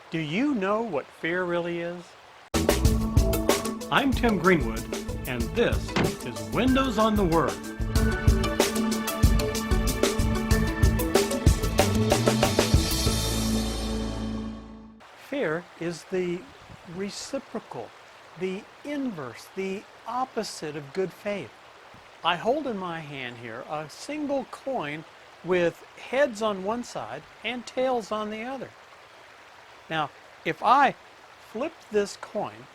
Do you know what fear really is? I'm Tim Greenwood, and this is Windows on the Word. Fear is the reciprocal, the inverse, the opposite of good faith. I hold in my hand here a single coin with heads on one side and tails on the other. Now, if I flip this coin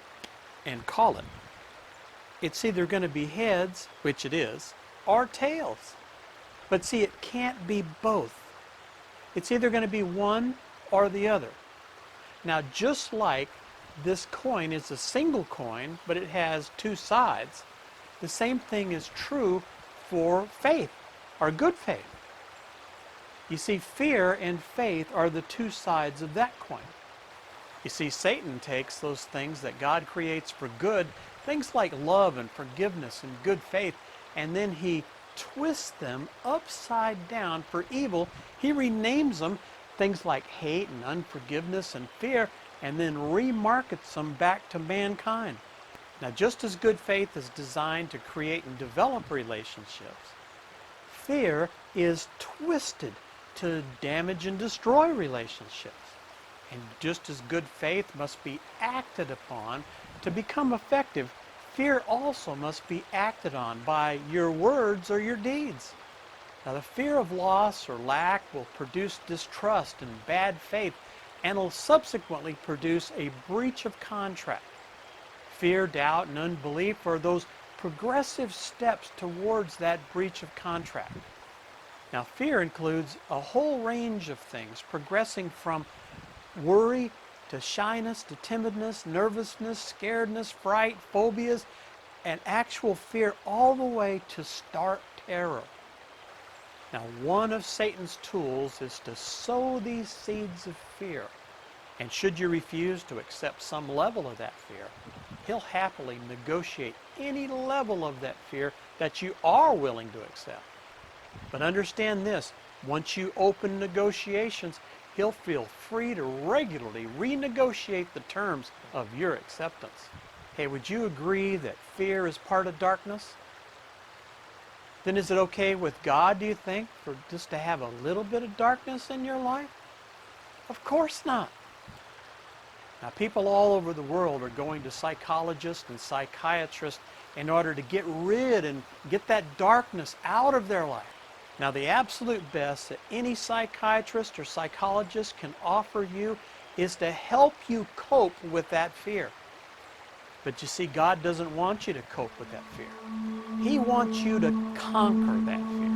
and call it, it's either going to be heads, which it is, or tails. But see, it can't be both. It's either going to be one or the other. Now, just like this coin is a single coin, but it has two sides, the same thing is true for faith, or good faith. You see, fear and faith are the two sides of that coin. You see, Satan takes those things that God creates for good, things like love and forgiveness and good faith, and then he twists them upside down for evil. He renames them things like hate and unforgiveness and fear, and then remarkets them back to mankind. Now, just as good faith is designed to create and develop relationships, fear is twisted to damage and destroy relationships. And just as good faith must be acted upon to become effective, fear also must be acted on by your words or your deeds. Now, the fear of loss or lack will produce distrust and bad faith, and will subsequently produce a breach of contract. Fear, doubt, and unbelief are those progressive steps towards that breach of contract. Now, fear includes a whole range of things, progressing from worry to shyness to timidness, nervousness, scaredness, fright, phobias, and actual fear, all the way to stark terror. Now, one of Satan's tools is to sow these seeds of fear. And should you refuse to accept some level of that fear, he'll happily negotiate any level of that fear that you are willing to accept. But understand this, once you open negotiations, he'll feel free to regularly renegotiate the terms of your acceptance. Hey, would you agree that fear is part of darkness? Then is it okay with God, do you think, for just to have a little bit of darkness in your life? Of course not. Now, people all over the world are going to psychologists and psychiatrists in order to get rid and get that darkness out of their life. Now, the absolute best that any psychiatrist or psychologist can offer you is to help you cope with that fear. But you see, God doesn't want you to cope with that fear. He wants you to conquer that fear.